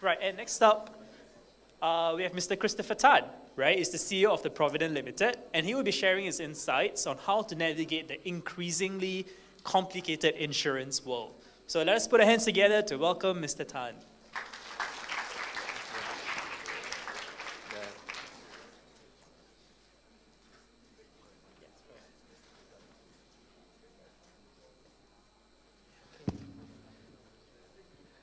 Right, and next up, we have Mr. Christopher Tan, right? He's the CEO of the Provident Limited, and he will be sharing his insights on how to navigate the increasingly complicated insurance world. So let us put our hands together to welcome Mr. Tan.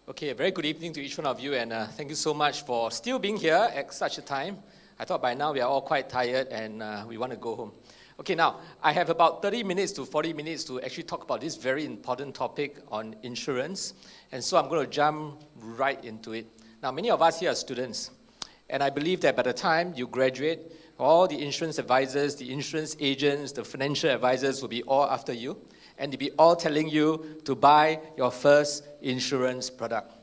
Okay, a very good evening to each one of you, and thank you so much for still being here at such a time. I thought by now we are all quite tired and we want to go home. Okay, now, I have about 30 minutes to 40 minutes to actually talk about this very important topic on insurance, and so I'm going to jump right into it. Now, many of us here are students, and I believe that by the time you graduate, all the insurance advisors, the insurance agents, the financial advisors will be all after you, and they'll be all telling you to buy your first insurance product.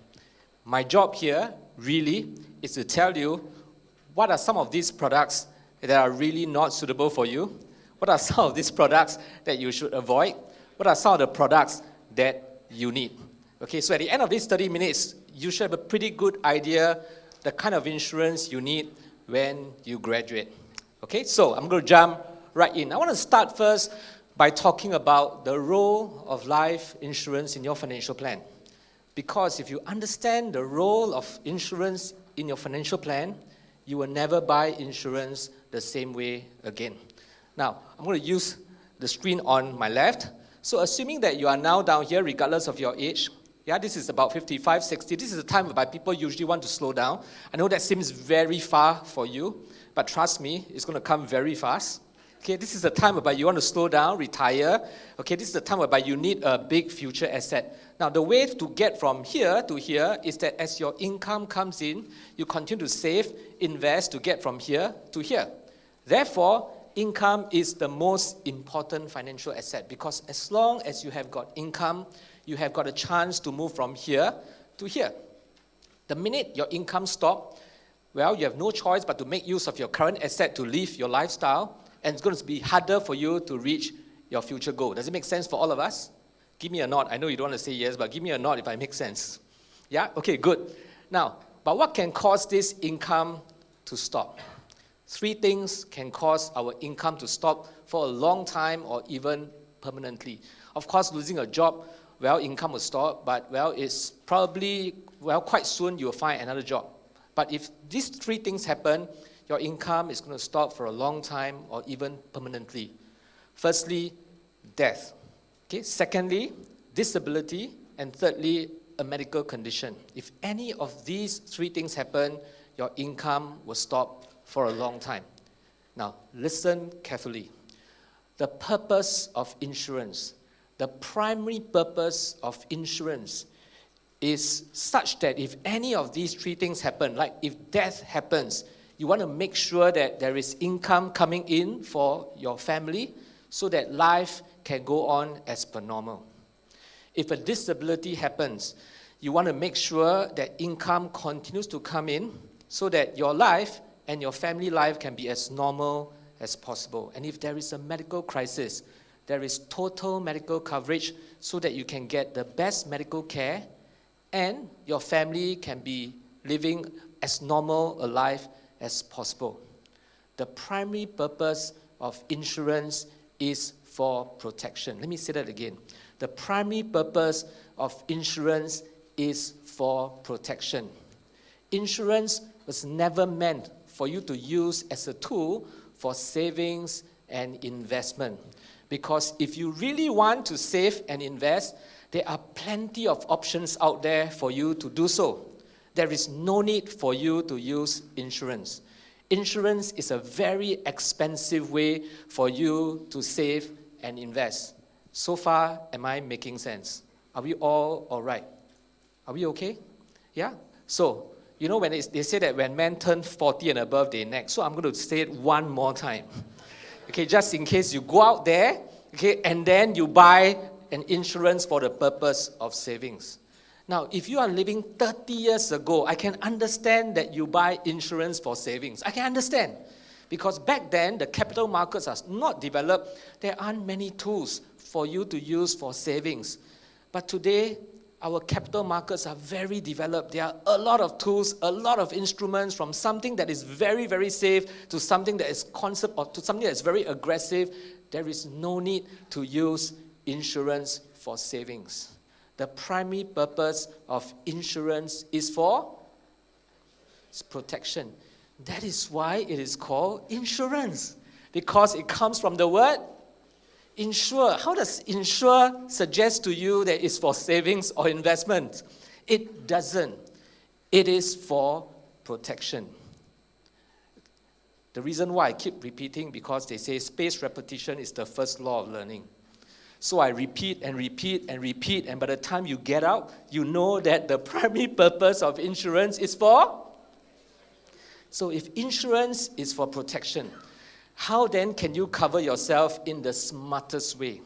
My job here, really, is to tell you what are some of these products that are really not suitable for you, what are some of these products that you should avoid, what are some of the products that you need. Okay, so at the end of these 30 minutes, you should have a pretty good idea the kind of insurance you need when you graduate. Okay, so I'm going to jump right in. I want to start first by talking about the role of life insurance in your financial plan. Because if you understand the role of insurance in your financial plan, you will never buy insurance the same way again. Now, I'm going to use the screen on my left. So assuming that you are now down here, regardless of your age, this is about 55, 60. This is a time whereby people usually want to slow down. I know that seems very far for you, but trust me, it's going to come very fast. Okay, this is the time whereby you want to slow down, retire. Okay, this is the time whereby you need a big future asset. Now, the way to get from here to here is that as your income comes in, you continue to save, invest to get from here to here. Therefore, income is the most important financial asset because as long as you have got income, you have got a chance to move from here to here. The minute your income stops, well, you have no choice but to make use of your current asset to live your lifestyle, and it's going to be harder for you to reach your future goal. Does it make sense for all of us? Give me a nod. I know you don't want to say yes, but give me a nod if I make sense. Yeah? Okay, good. Now, but what can cause this income to stop? 3 things can cause our income to stop for a long time or even permanently. Of course, losing a job, well, income will stop, but, well, it's probably, well, quite soon you'll find another job. But if these 3 things happen, your income is going to stop for a long time or even permanently. Firstly, death. Okay. Secondly, disability. And thirdly, a medical condition. If any of these 3 things happen, your income will stop for a long time. Now, listen carefully. The purpose of insurance, the primary purpose of insurance is such that if any of these 3 things happen, like if death happens, you want to make sure that there is income coming in for your family so that life can go on as per normal. If a disability happens, you want to make sure that income continues to come in so that your life and your family life can be as normal as possible. And if there is a medical crisis, there is total medical coverage so that you can get the best medical care and your family can be living as normal a life as possible. The primary purpose of insurance is for protection. Let me say that again. The primary purpose of insurance is for protection. Insurance was never meant for you to use as a tool for savings and investment. Because if you really want to save and invest, there are plenty of options out there for you to do so. There is no need for you to use insurance. Insurance is a very expensive way for you to save and invest. So far, am I making sense? Are we all right? Are we okay? Yeah? So, you know when they say that when men turn 40 and above, they nag. So I'm going to say it one more time. Okay, just in case you go out there, okay, and then you buy an insurance for the purpose of savings. Now, if you are living 30 years ago, I can understand that you buy insurance for savings. I can understand. Because back then, the capital markets are not developed. There aren't many tools for you to use for savings. But today, our capital markets are very developed. There are a lot of tools, a lot of instruments, from something that is very, very safe to something that is to something that is very aggressive. There is no need to use insurance for savings. The primary purpose of insurance is for protection. That is why it is called insurance, because it comes from the word insure. How does insure suggest to you that it's for savings or investment? It doesn't. It is for protection. The reason why I keep repeating, because they say spaced repetition is the first law of learning. So I repeat and repeat and repeat, and by the time you get out, you know that the primary purpose of insurance is for. So if insurance is for protection, how then can you cover yourself in the smartest way?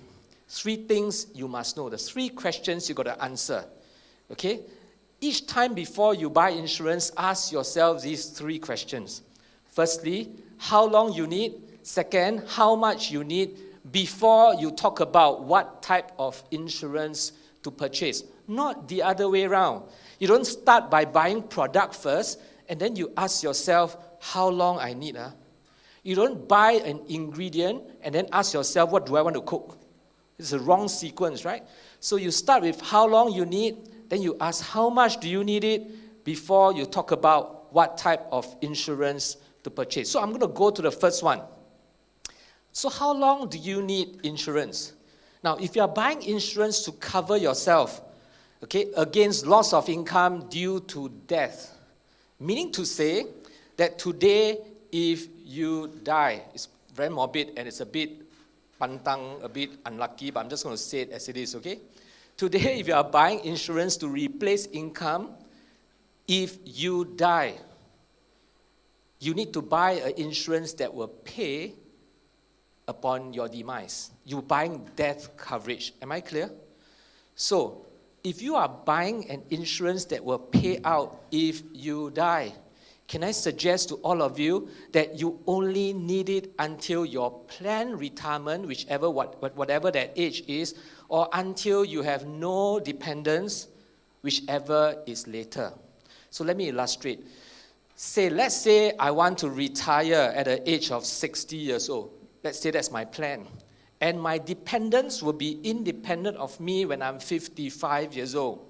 3 things you must know. The 3 questions you got to answer. Okay? Each time before you buy insurance, ask yourself these 3 questions. Firstly, how long you need. Second, how much you need before you talk about what type of insurance to purchase. Not the other way around. You don't start by buying product first, and then you ask yourself, how long I need. You don't buy an ingredient and then ask yourself, what do I want to cook? It's the wrong sequence, right? So you start with how long you need, then you ask how much do you need it before you talk about what type of insurance to purchase. So I'm going to go to the first one. So how long do you need insurance? Now, if you are buying insurance to cover yourself, okay, against loss of income due to death, meaning to say that today, if you die, it's very morbid and it's a bit pantang, a bit unlucky, but I'm just going to say it as it is, okay? Today, if you are buying insurance to replace income, if you die, you need to buy an insurance that will pay upon your demise. You're buying death coverage. Am I clear? So, if you are buying an insurance that will pay out if you die, can I suggest to all of you that you only need it until your planned retirement, whatever that age is, or until you have no dependents, whichever is later. So let me illustrate. Let's say I want to retire at the age of 60 years old. Let's say that's my plan. And my dependents will be independent of me when I'm 55 years old.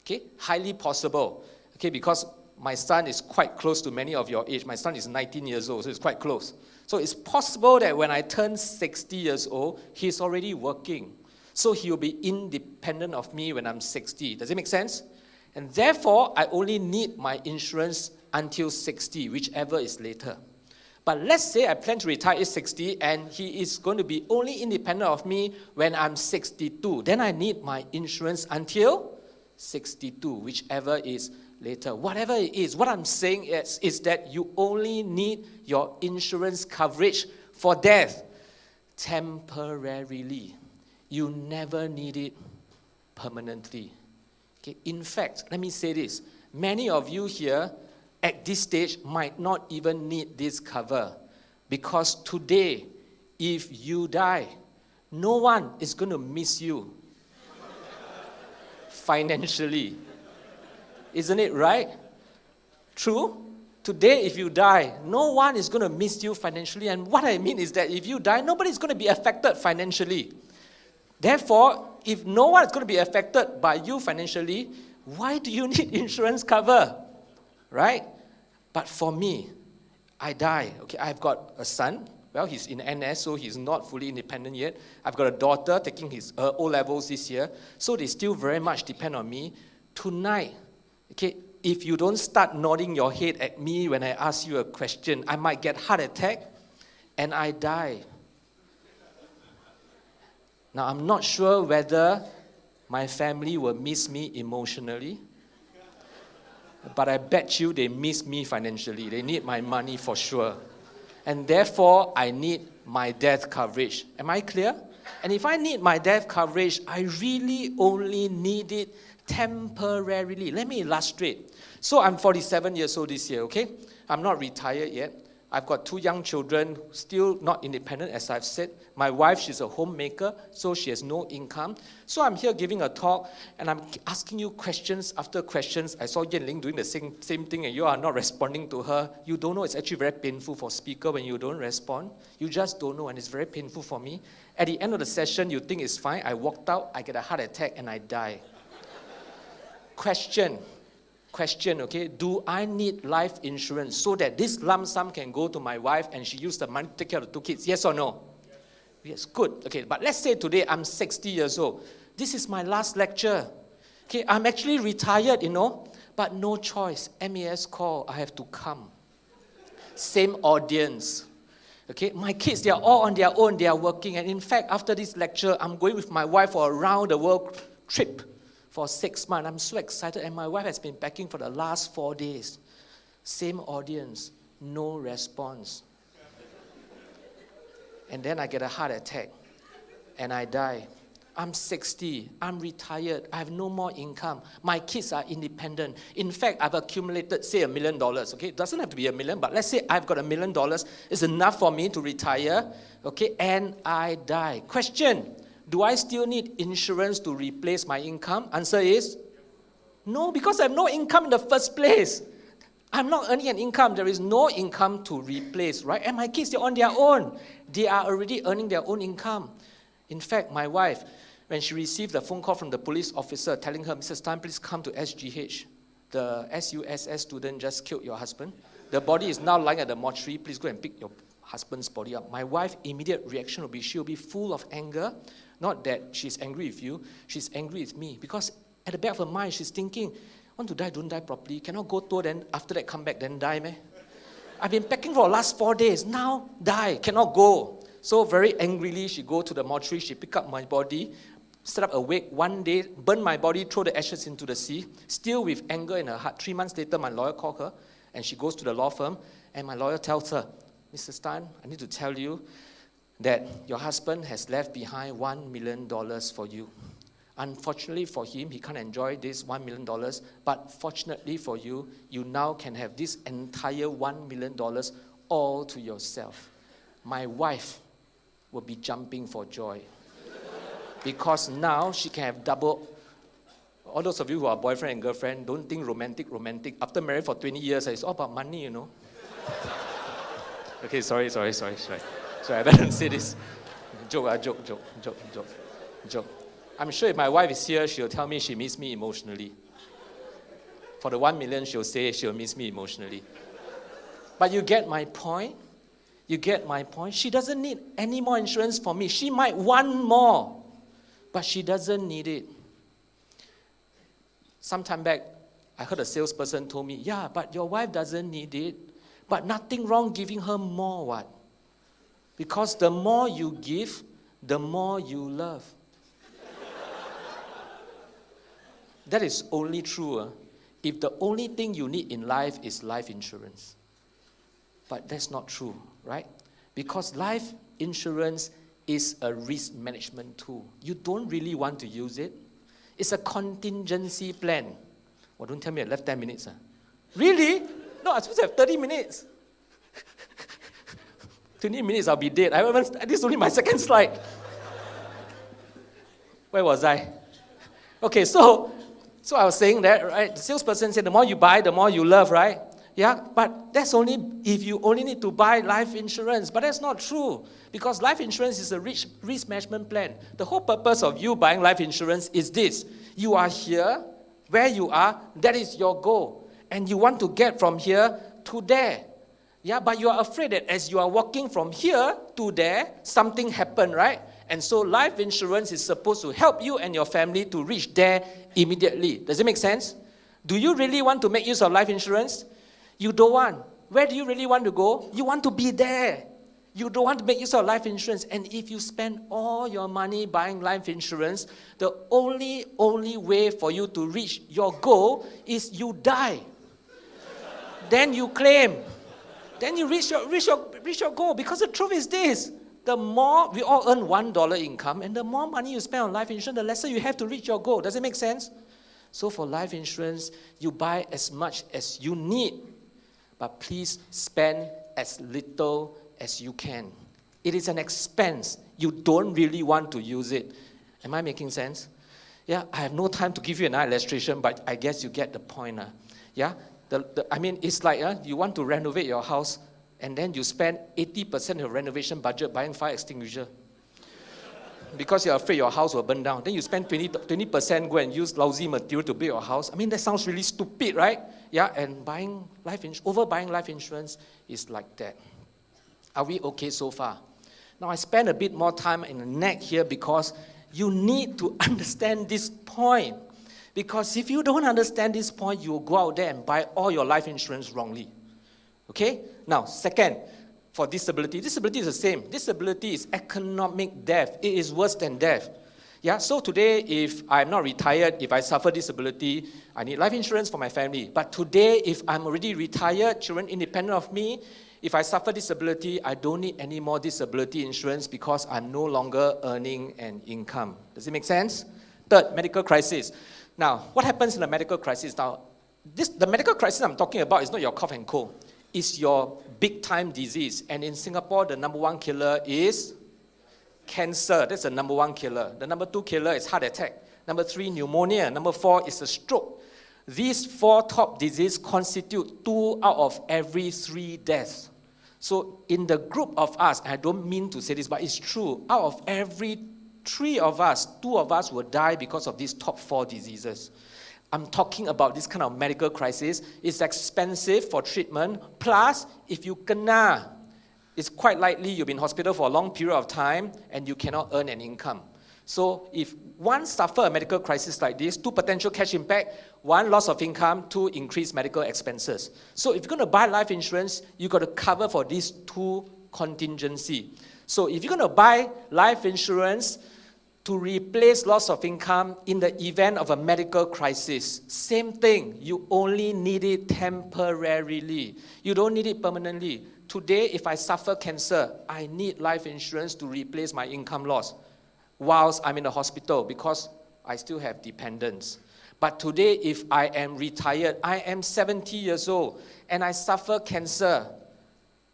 Okay, highly possible. Okay, because my son is quite close to many of your age. My son is 19 years old, so it's quite close. So it's possible that when I turn 60 years old, he's already working. So he will be independent of me when I'm 60. Does it make sense? And therefore, I only need my insurance until 60, whichever is later. But let's say I plan to retire at 60 and he is going to be only independent of me when I'm 62. Then I need my insurance until 62, whichever is later. Whatever it is, what I'm saying is that you only need your insurance coverage for death temporarily. You never need it permanently. Okay? In fact, let me say this. Many of you here at this stage might not even need this cover, because today, if you die, no one is going to miss you financially. Isn't it right? True? Today, if you die, no one is going to miss you financially. And what I mean is that if you die, nobody's going to be affected financially. Therefore, if no one is going to be affected by you financially, why do you need insurance cover? Right? But for me, I die. Okay, I've got a son. Well, he's in NS, so he's not fully independent yet. I've got a daughter taking his O-levels this year. So they still very much depend on me. Tonight, okay, if you don't start nodding your head at me when I ask you a question, I might get heart attack and I die. Now, I'm not sure whether my family will miss me emotionally, but I bet you they miss me financially. They need my money for sure. And therefore, I need my death coverage. Am I clear? And if I need my death coverage, I really only need it temporarily. Let me illustrate. So I'm 47 years old this year, okay? I'm not retired yet. I've got 2 young children, still not independent, as I've said. My wife, she's a homemaker, so she has no income. So I'm here giving a talk, and I'm asking you questions after questions. I saw Yan Ling doing the same thing, and you are not responding to her. You don't know. It's actually very painful for a speaker when you don't respond. You just don't know, and it's very painful for me. At the end of the session, you think it's fine. I walked out, I get a heart attack, and I die. Question, okay? Do I need life insurance so that this lump sum can go to my wife and she use the money to take care of the 2 kids? Yes or no? Yes, good. Okay, but let's say today I'm 60 years old. This is my last lecture. Okay, I'm actually retired, but no choice. MAS call, I have to come. Same audience. Okay, my kids, they are all on their own, they are working. And in fact, after this lecture, I'm going with my wife for a round-the-world trip for 6 months. I'm so excited, and my wife has been packing for the last 4 days. Same audience, no response. And then I get a heart attack, and I die. I'm 60, I'm retired, I have no more income. My kids are independent. In fact, I've accumulated, say, $1 million, okay? It doesn't have to be $1 million, but let's say I've got $1 million. It's enough for me to retire, okay? And I die. Question, do I still need insurance to replace my income? Answer is no, because I have no income in the first place. I'm not earning an income. There is no income to replace, right? And my kids, they're on their own. They are already earning their own income. In fact, my wife, when she received the phone call from the police officer telling her, Mrs. Tan, please come to SGH. The SUSS student just killed your husband. The body is now lying at the mortuary. Please go and pick your husband's body up. My wife's immediate reaction will be, she'll be full of anger. Not that she's angry with you, she's angry with me. Because at the back of her mind, she's thinking, want to die, don't die properly. Cannot go tour, then after that come back, then die, meh? I've been packing for the last 4 days. Now, die, cannot go. So very angrily, she go to the mortuary, she pick up my body, set up a wake 1 day, burn my body, throw the ashes into the sea, still with anger in her heart. 3 months later, my lawyer called her, and she goes to the law firm, and my lawyer tells her, Mrs. Tan, I need to tell you that your husband has left behind $1 million for you. Unfortunately for him, he can't enjoy this $1 million, but fortunately for you, you now can have this entire $1 million all to yourself. My wife will be jumping for joy because now she can have double. All those of you who are boyfriend and girlfriend, don't think romantic. After married for 20 years, it's all about money, Okay, sorry. Sorry, I better say this. Joke. I'm sure if my wife is here, she'll tell me she misses me emotionally. For the 1 million, she'll say she'll miss me emotionally. But you get my point? She doesn't need any more insurance for me. She might want more, but she doesn't need it. Some time back, I heard a salesperson told me, yeah, but your wife doesn't need it. But nothing wrong giving her more, what? Because the more you give, the more you love. That is only true if the only thing you need in life is life insurance. But that's not true, right? Because life insurance is a risk management tool. You don't really want to use it. It's a contingency plan. Well, don't tell me I left 10 minutes. Really? No, I'm supposed to have 30 minutes. 20 minutes, I'll be dead. This is only my second slide. Where was I? Okay, so I was saying that, right? The salesperson said, the more you buy, the more you love, right? Yeah, but that's only if you only need to buy life insurance. But that's not true, because life insurance is a risk management plan. The whole purpose of you buying life insurance is this. You are here, where you are, that is your goal. And you want to get from here to there. Yeah, but you are afraid that as you are walking from here to there, something happened, right? And so life insurance is supposed to help you and your family to reach there immediately. Does it make sense? Do you really want to make use of life insurance? You don't want. Where do you really want to go? You want to be there. You don't want to make use of life insurance. And if you spend all your money buying life insurance, the only way for you to reach your goal is you die. Then you claim. Then you reach your goal. Because the truth is this. The more, we all earn $1 income, and the more money you spend on life insurance, the lesser you have to reach your goal. Does it make sense? So for life insurance, you buy as much as you need. But please spend as little as you can. It is an expense. You don't really want to use it. Am I making sense? Yeah, I have no time to give you another illustration, but I guess you get the point. Yeah, it's like you want to renovate your house, and then you spend 80% of your renovation budget buying fire extinguisher. Because you're afraid your house will burn down. Then you spend 20% go and use lousy material to build your house. I mean, that sounds really stupid, right? Yeah, and overbuying life insurance is like that. Are we okay so far? Now, I spend a bit more time in the neck here because you need to understand this point. Because if you don't understand this point, you will go out there and buy all your life insurance wrongly. Okay? Now, second, for disability. Disability is the same. Disability is economic death. It is worse than death. Yeah, so today, if I'm not retired, if I suffer disability, I need life insurance for my family. But today, if I'm already retired, children independent of me, if I suffer disability, I don't need any more disability insurance because I'm no longer earning an income. Does it make sense? Third, medical crisis. Now, what happens in a medical crisis? Now, the medical crisis I'm talking about is not your cough and cold. It's your big-time disease. And in Singapore, the number one killer is cancer. That's the number one killer. The number two killer is heart attack. Number three, pneumonia. Number four is a stroke. These four top diseases constitute 2 out of every 3 deaths. So in the group of us, I don't mean to say this, but it's true, out of every 3 of us, 2 of us will die because of these top 4 diseases. I'm talking about this kind of medical crisis. It's expensive for treatment. Plus, if you kena, it's quite likely you've been in hospital for a long period of time and you cannot earn an income. So if one suffer a medical crisis like this, 2 potential cash impact, 1 loss of income, 2 increased medical expenses. So if you're going to buy life insurance, you've got to cover for these 2 contingency. So if you're going to buy life insurance to replace loss of income in the event of a medical crisis, same thing, you only need it temporarily. You don't need it permanently. Today, if I suffer cancer, I need life insurance to replace my income loss whilst I'm in the hospital because I still have dependents. But today, if I am retired, I am 70 years old, and I suffer cancer,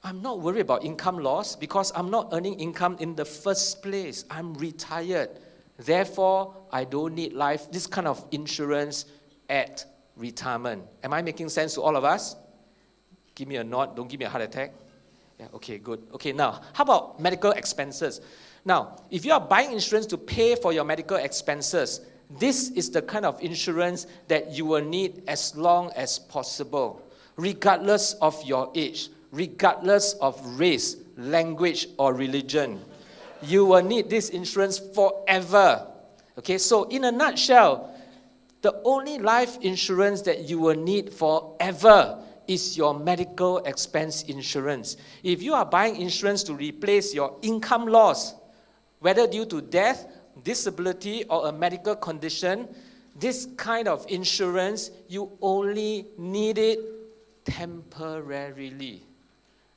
I'm not worried about income loss because I'm not earning income in the first place. I'm retired. Therefore, I don't need this kind of insurance at retirement. Am I making sense to all of us? Give me a nod. Don't give me a heart attack. Yeah, okay, good. Okay, now, how about medical expenses? Now, if you are buying insurance to pay for your medical expenses, this is the kind of insurance that you will need as long as possible, regardless of your age, regardless of race, language, or religion. You will need this insurance forever. Okay, so in a nutshell, the only life insurance that you will need forever is your medical expense insurance. If you are buying insurance to replace your income loss, whether due to death, disability, or a medical condition, this kind of insurance, you only need it temporarily.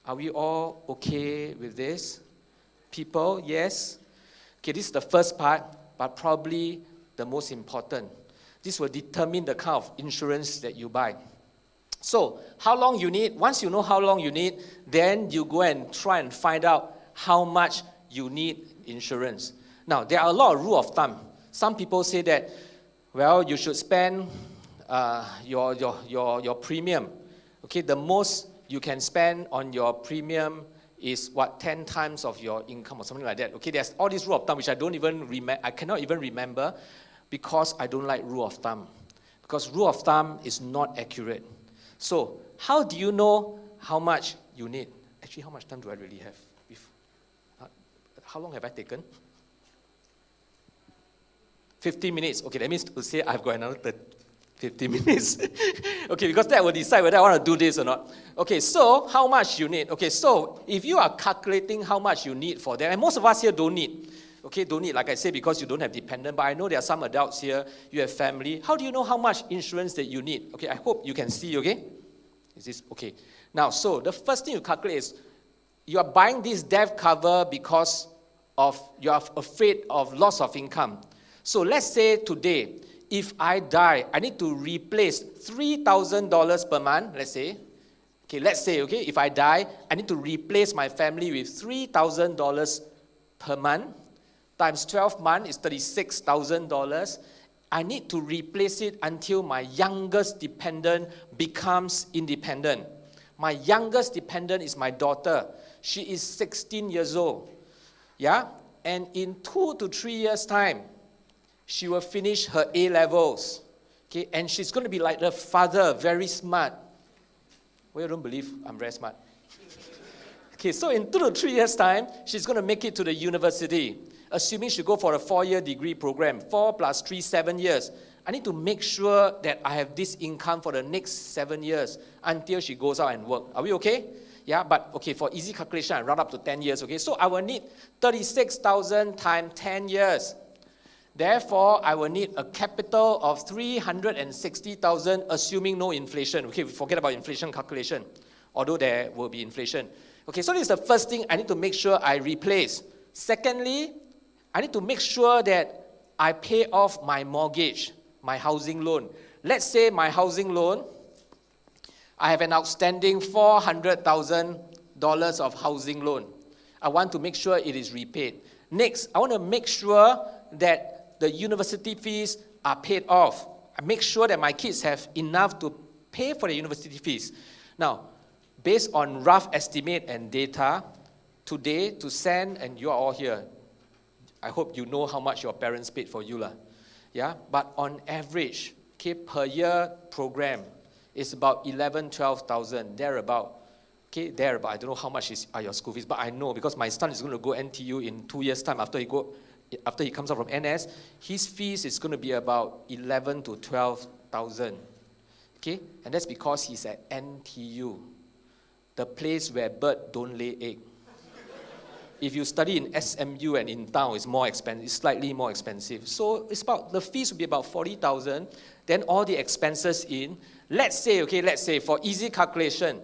Are we all okay with this? People, yes? Okay, this is the first part, but probably the most important. This will determine the kind of insurance that you buy. So, how long you need? Once you know how long you need, then you go and try and find out how much you need insurance. Now, there are a lot of rules of thumb. Some people say that, well, you should spend your premium. Okay, the most you can spend on your premium is 10 times of your income or something like that. Okay, there's all these rule of thumb which I cannot even remember because I don't like rule of thumb. Because rule of thumb is not accurate. So, how do you know how much you need? Actually, how much time do I really have? How long have I taken? 50 minutes. Okay, that means to say I've got another 50 minutes. Okay, because that will decide whether I want to do this or not. Okay, so how much you need? Okay, so if you are calculating how much you need for that, and most of us here don't need. Okay, don't need, like I say, because you don't have dependent, but I know there are some adults here, you have family. How do you know how much insurance that you need? Okay, I hope you can see, okay? Is this, okay. Now, so the first thing you calculate is, you are buying this death cover because you are afraid of loss of income. So let's say today, if I die, I need to replace $3,000 per month, let's say, Okay, let's say, okay, if I die, I need to replace my family with $3,000 per month, times 12 months is $36,000. I need to replace it until my youngest dependent becomes independent. My youngest dependent is my daughter. She is 16 years old. Yeah? And in 2 to 3 years' time, she will finish her A-levels. Okay? And she's going to be like the father, very smart. Well, you don't believe I'm very smart. Okay, so in 2 to 3 years' time, she's going to make it to the university. Assuming she go for a 4-year degree program, 4 plus 3, 7 years. I need to make sure that I have this income for the next 7 years until she goes out and work. Are we okay? Yeah, but okay, for easy calculation, I round up to 10 years, okay? So I will need 36,000 times 10 years. Therefore, I will need a capital of 360,000, assuming no inflation. Okay, forget about inflation calculation, although there will be inflation. Okay, so this is the first thing I need to make sure I replace. Secondly, I need to make sure that I pay off my mortgage, my housing loan. Let's say my housing loan, I have an outstanding $400,000 of housing loan. I want to make sure it is repaid. Next, I want to make sure that the university fees are paid off. I make sure that my kids have enough to pay for the university fees. Now, based on rough estimate and data, today to send, and you are all here, I hope you know how much your parents paid for you. Yeah? But on average, okay, per year program, it's about 11,000, 12,000, thereabout. Okay, thereabout. I don't know how much are your school fees, but I know because my son is going to go NTU in 2 years' time after he comes out from NS. His fees is going to be about 11,000 to 12,000. Okay, and that's because he's at NTU, the place where birds don't lay egg. If you study in SMU and in town, it's more expensive, it's slightly more expensive. So it's about, the fees will be about 40,000, then all the expenses in. Let's say for easy calculation,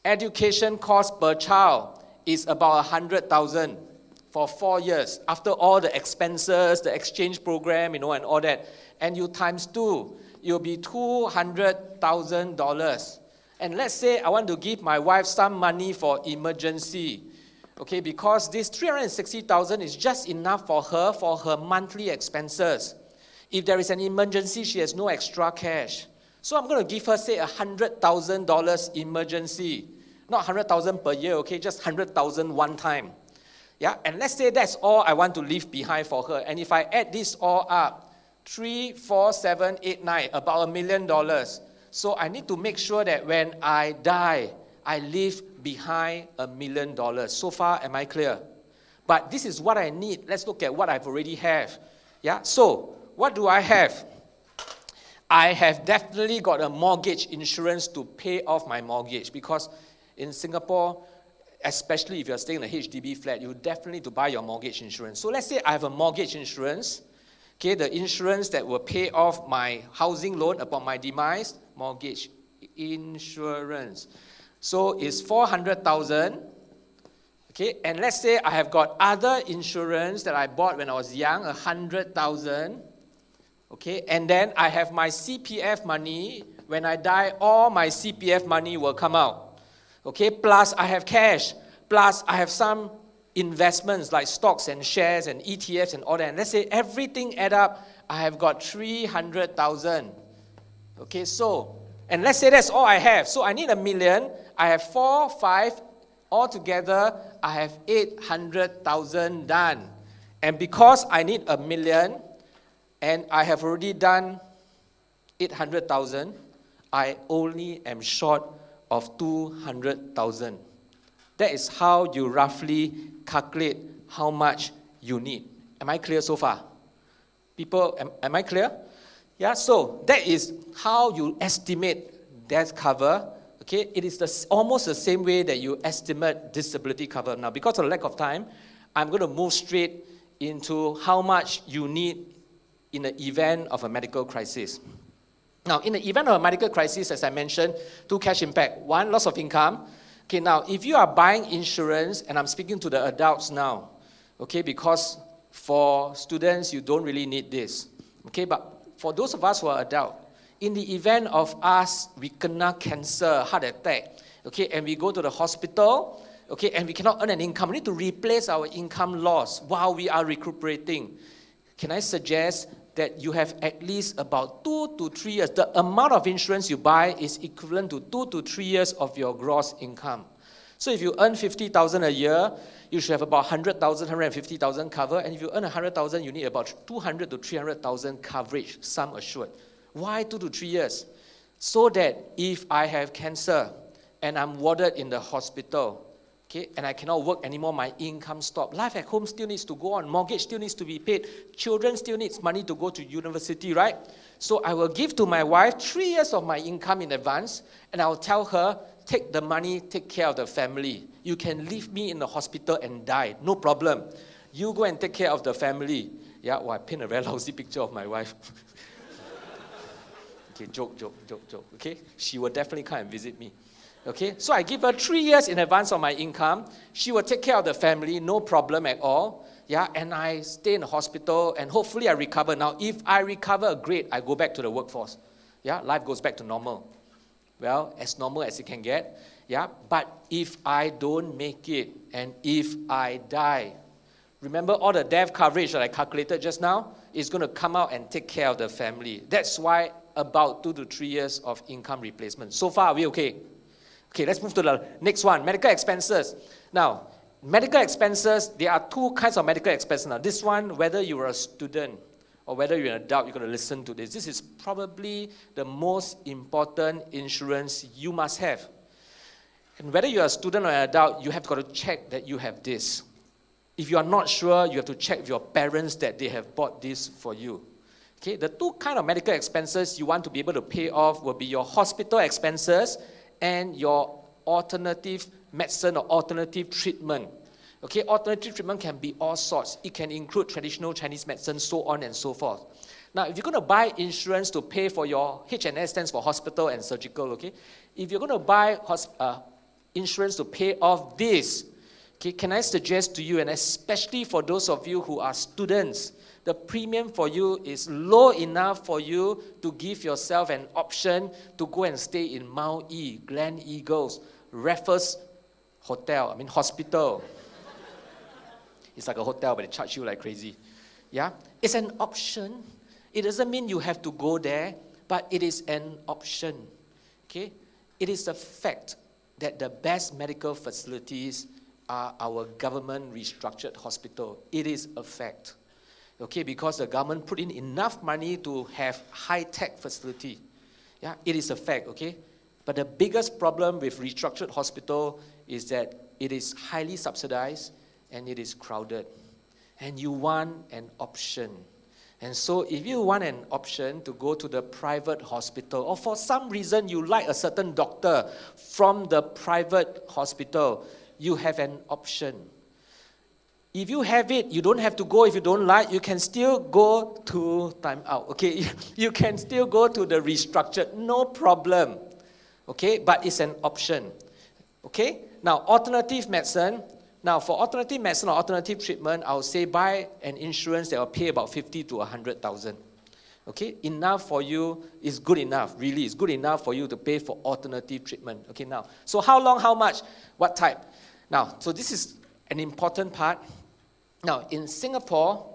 education cost per child is about 100,000 for 4 years. After all the expenses, the exchange program, and all that, and you times 2, you'll be $200,000. And let's say I want to give my wife some money for emergency. Okay, because this 360,000 is just enough for her monthly expenses. If there is an emergency, she has no extra cash. So I'm going to give her, say, $100,000 emergency. Not 100,000 per year, okay, just 100,000 one time. Yeah, and let's say that's all I want to leave behind for her. And if I add this all up, 3, 4, 7, 8, 9, about $1 million. So I need to make sure that when I die, I leave behind $1 million. So far, am I clear? But this is what I need. Let's look at what I've already have. Yeah, so what do I have? I have definitely got a mortgage insurance to pay off my mortgage, because in Singapore, especially if you're staying in a HDB flat, you definitely need to buy your mortgage insurance. So let's say I have a mortgage insurance, okay, the insurance that will pay off my housing loan upon my demise, mortgage insurance. So it's 400,000, okay, and let's say I have got other insurance that I bought when I was young, 100,000, okay, and then I have my CPF money. When I die, all my CPF money will come out, okay, plus I have cash, plus I have some investments like stocks and shares and ETFs and all that. And let's say everything add up, I have got 300,000, okay, so, and let's say that's all I have. So I need $1 million. I have 4, 5, altogether I have 800,000 done. And because I need $1 million, and I have already done 800,000, I only am short of 200,000. That is how you roughly calculate how much you need. Am I clear so far? People, am I clear? Yeah, so that is how you estimate death cover. Okay, it is almost the same way that you estimate disability cover. Now, because of the lack of time, I'm going to move straight into how much you need in the event of a medical crisis. Now, in the event of a medical crisis, as I mentioned, 2 cash impact. 1, loss of income. Okay, now, if you are buying insurance, and I'm speaking to the adults now, okay, because for students, you don't really need this. Okay, but for those of us who are adult, in the event of us, we kena cancer, heart attack, okay, and we go to the hospital, okay, and we cannot earn an income, we need to replace our income loss while we are recuperating. Can I suggest that you have at least about 2 to 3 years. The amount of insurance you buy is equivalent to 2 to 3 years of your gross income. So if you earn 50,000 a year, you should have about 100,000, 150,000 cover. And if you earn 100,000, you need about 200 to 300,000 coverage, sum assured. Why 2 to 3 years? So that if I have cancer and I'm warded in the hospital, okay, and I cannot work anymore, my income stops. Life at home still needs to go on. Mortgage still needs to be paid. Children still needs money to go to university, right? So I will give to my wife 3 years of my income in advance, and I will tell her, take the money, take care of the family. You can leave me in the hospital and die, no problem. You go and take care of the family. Yeah, well, I paint a very lousy picture of my wife. Okay, joke. Okay, she will definitely come and visit me. Okay, so I give her 3 years in advance of my income. She will take care of the family, no problem at all. Yeah, and I stay in the hospital and hopefully I recover. Now, if I recover, great, I go back to the workforce. Yeah, life goes back to normal. Well, as normal as it can get. Yeah, but if I don't make it and if I die, remember all the death coverage that I calculated just now is going to come out and take care of the family. That's why about 2 to 3 years of income replacement. So far, are we okay? Okay, let's move to the next one, medical expenses. Now, medical expenses, there are 2 kinds of medical expenses. Now, this one, whether you're a student or whether you're an adult, you're going to listen to this. This is probably the most important insurance you must have. And whether you're a student or an adult, you have got to check that you have this. If you are not sure, you have to check with your parents that they have bought this for you. Okay, the 2 kinds of medical expenses you want to be able to pay off will be your hospital expenses and your alternative medicine or alternative treatment. Okay, alternative treatment can be all sorts. It can include traditional Chinese medicine, so on and so forth. Now, if you're going to buy insurance to pay for your, H&S stands for hospital and surgical, okay? If you're going to buy insurance to pay off this, okay, can I suggest to you, and especially for those of you who are students, the premium for you is low enough for you to give yourself an option to go and stay in Mount E, Glen Eagles, Raffles Hospital. It's like a hotel, but they charge you like crazy. Yeah? It's an option. It doesn't mean you have to go there, but it is an option. Okay? It is a fact that the best medical facilities are our government restructured hospital. It is a fact. Okay, because the government put in enough money to have high-tech facility. Yeah, it is a fact, okay? But the biggest problem with restructured hospital is that it is highly subsidized and it is crowded. And you want an option. And so if you want an option to go to the private hospital, or for some reason you like a certain doctor from the private hospital, you have an option. If you have it, you don't have to go if you don't like. You can still go to time out, okay? You can still go to the restructured, no problem, okay? But it's an option, okay? Now, alternative medicine. Now, for alternative medicine or alternative treatment, I would say buy an insurance that will pay about 50 to 100,000. Okay, enough for you is good enough, really. It's good enough for you to pay for alternative treatment. Okay, now, so how long, how much, what type? Now, so this is an important part. Now, in Singapore,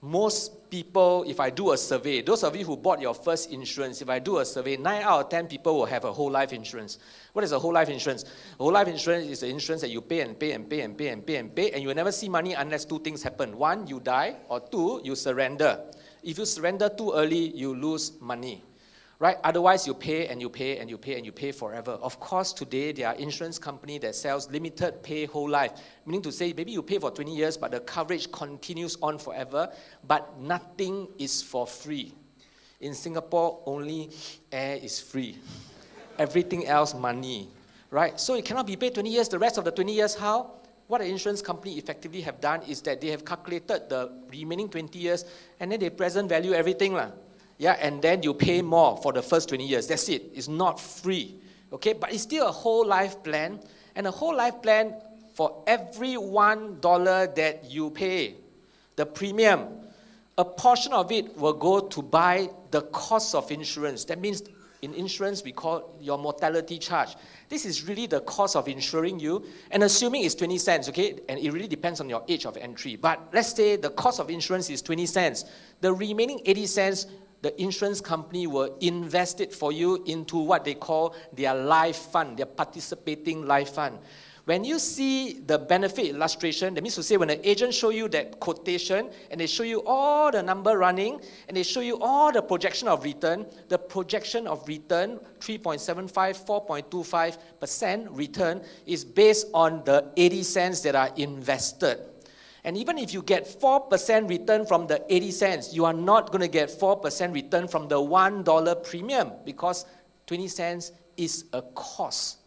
most people, if I do a survey, those of you who bought your first insurance, if I do a survey, 9 out of 10 people will have a whole life insurance. What is a whole life insurance? A whole life insurance is the insurance that you pay and pay and pay and pay and pay and pay, and you will never see money unless 2 things happen. 1, you die, or 2, you surrender. If you surrender too early, you lose money. Right? Otherwise, you pay and you pay and you pay and you pay forever. Of course, today, there are insurance company that sells limited pay whole life. Meaning to say, maybe you pay for 20 years, but the coverage continues on forever, but nothing is for free. In Singapore, only air is free. Everything else, money. Right? So it cannot be paid 20 years. The rest of the 20 years, how? What the insurance company effectively have done is that they have calculated the remaining 20 years, and then they present value everything. Yeah, and then you pay more for the first 20 years. That's it. It's not free. Okay, but it's still a whole life plan. And a whole life plan, for every $1 that you pay, the premium, a portion of it will go to buy the cost of insurance. That means in insurance, we call your mortality charge. This is really the cost of insuring you, and assuming it's 20 cents, okay? And it really depends on your age of entry. But let's say the cost of insurance is 20 cents. The remaining 80 cents, the insurance company will invest it for you into what they call their life fund, their participating life fund. When you see the benefit illustration, that means to say when an agent show you that quotation and they show you all the number running and they show you all the projection of return, the projection of return, 3.75, 4.25% return is based on the 80 cents that are invested. And even if you get 4% return from the 80 cents, you are not going to get 4% return from the $1 premium because 20 cents is a cost.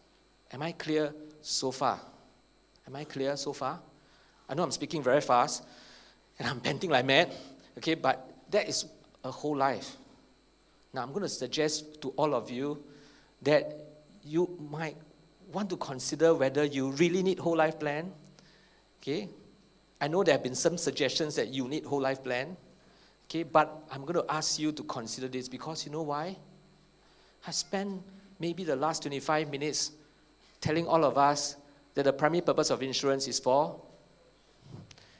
Am I clear so far? Am I clear so far? I know I'm speaking very fast and I'm panting like mad, okay, but that is a whole life. Now I'm going to suggest to all of you that you might want to consider whether you really need whole life plan, okay? I know there have been some suggestions that you need whole life plan, okay, but I'm going to ask you to consider this because you know why? I spent maybe the last 25 minutes telling all of us that the primary purpose of insurance is for,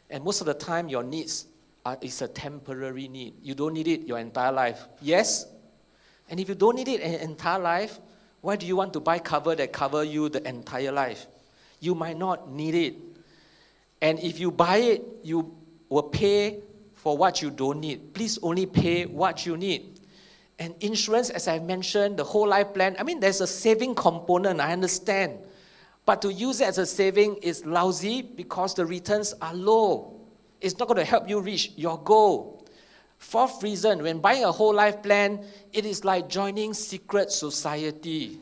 and most of the time your needs is a temporary need. You don't need it your entire life. Yes? And if you don't need it an entire life, why do you want to buy cover that cover you the entire life? You might not need it. And if you buy it, you will pay for what you don't need. Please only pay what you need. And insurance, as I mentioned, the whole life plan, I mean, there's a saving component, I understand. But to use it as a saving is lousy because the returns are low. It's not going to help you reach your goal. Fourth reason, when buying a whole life plan, it is like joining secret society.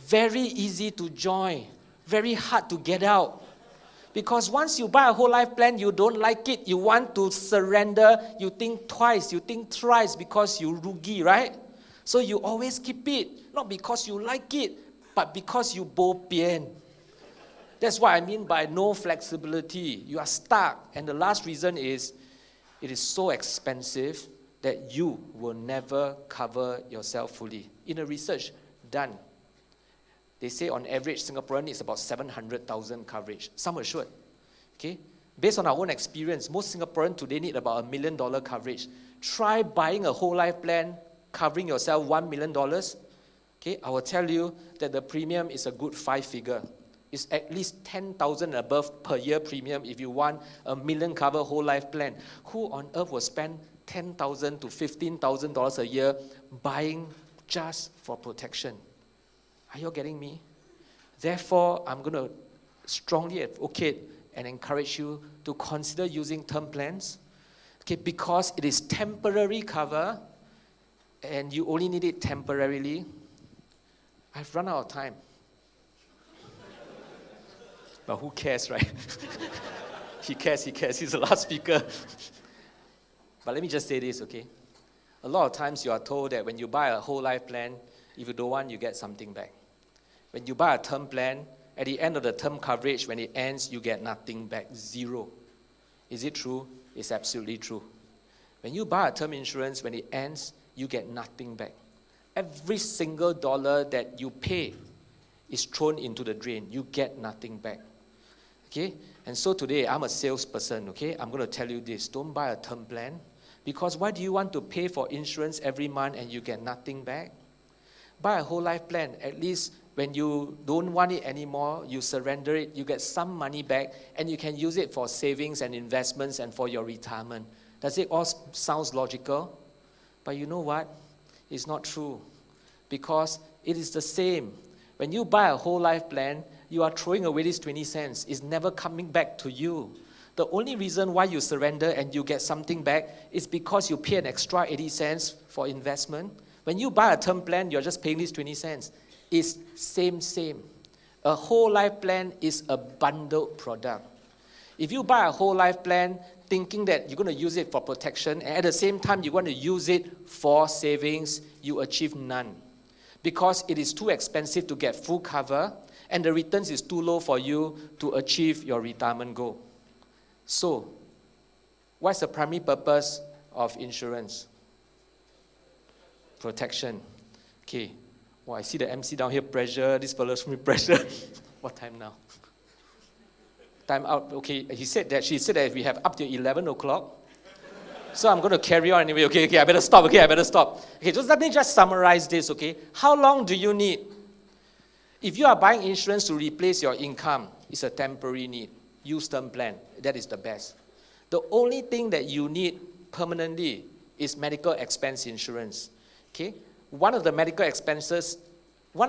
Very easy to join, very hard to get out. Because once you buy a whole life plan, you don't like it, you want to surrender, you think twice, you think thrice because you rugi, right? So you always keep it, not because you like it, but because you bo pian. That's what I mean by no flexibility. You are stuck. And the last reason is, it is so expensive that you will never cover yourself fully. In a research done, they say on average, Singaporean needs about 700,000 coverage, sum assured. Okay? Based on our own experience, most Singaporeans today need about $1 million coverage. Try buying a whole life plan, covering yourself $1 million. Okay? I will tell you that the premium is a good 5-figure. It's at least 10,000 above per year premium if you want $1 million cover whole life plan. Who on earth will spend $10,000 to $15,000 a year buying just for protection? Are you getting me? Therefore, I'm going to strongly advocate and encourage you to consider using term plans, okay, because it is temporary cover and you only need it temporarily. I've run out of time. But who cares, right? He cares. He's the last speaker. But let me just say this, okay? A lot of times you are told that when you buy a whole life plan, if you don't want, you get something back. When you buy a term plan, at the end of the term coverage, when it ends, you get nothing back, zero. Is it true? It's absolutely true. When you buy a term insurance, when it ends, you get nothing back. Every single dollar that you pay is thrown into the drain. You get nothing back. Okay? And so today, I'm a salesperson, okay? I'm going to tell you this. Don't buy a term plan. Because why do you want to pay for insurance every month and you get nothing back? Buy a whole life plan. At least when you don't want it anymore, you surrender it, you get some money back, and you can use it for savings and investments and for your retirement. Does it all sound logical? But you know what? It's not true. Because it is the same. When you buy a whole life plan, you are throwing away this 20 cents. It's never coming back to you. The only reason why you surrender and you get something back is because you pay an extra 80 cents for investment. When you buy a term plan, you're just paying this 20 cents. It's same. A whole life plan is a bundled product. If you buy a whole life plan thinking that you're going to use it for protection, and at the same time you want to use it for savings, you achieve none. Because it is too expensive to get full cover, and the returns is too low for you to achieve your retirement goal. So, What's the primary purpose of insurance? Protection. Okay. Well, I see the MC down here, pressure. This fellow's me pressure. What time now? Time out. Okay, she said that we have up to 11 o'clock. So I'm going to carry on anyway. Okay, I better stop. Okay, just let me just summarize this, okay? How long do you need? If you are buying insurance to replace your income, it's a temporary need. Use term plan. That is the best. The only thing that you need permanently is medical expense insurance. Okay? One of the medical expenses will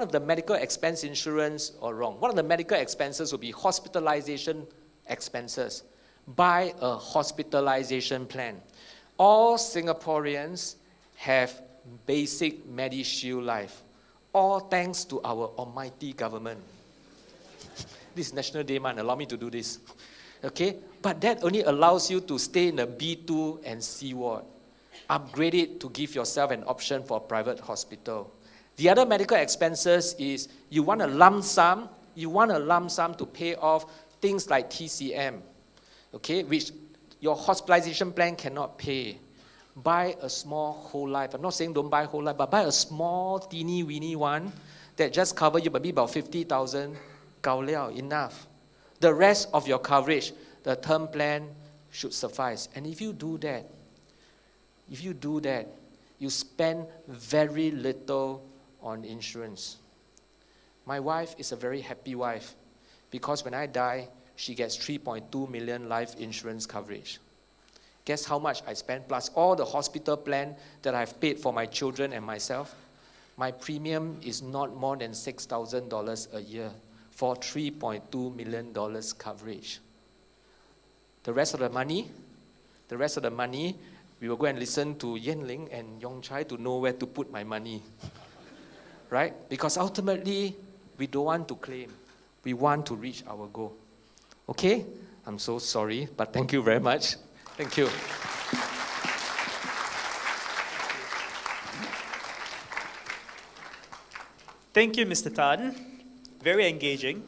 be hospitalization expenses. Buy a hospitalization plan. All Singaporeans have basic MediShield Life. All thanks to our almighty government. This is National Day, man. Allow me to do this. Okay? But that only allows you to stay in the B2 and C ward. Upgrade it to give yourself an option for a private hospital. The other medical expenses is you want a lump sum to pay off things like TCM, okay, which your hospitalization plan cannot pay. Buy a small whole life. I'm not saying don't buy whole life, but buy a small, teeny-weeny one that just cover you maybe about 50,000, gao liao, enough. The rest of your coverage, the term plan should suffice. And if you do that, you spend very little on insurance. My wife is a very happy wife because when I die, she gets 3.2 million life insurance coverage. Guess how much I spend, plus all the hospital plan that I've paid for my children and myself? My premium is not more than $6,000 a year for $3.2 million coverage. The rest of the money, we will go and listen to Yen Ling and Yong Chai to know where to put my money. Right? Because ultimately, we don't want to claim. We want to reach our goal. Okay? I'm so sorry, but thank you very much. Thank you. Thank you, Mr. Tan. Very engaging.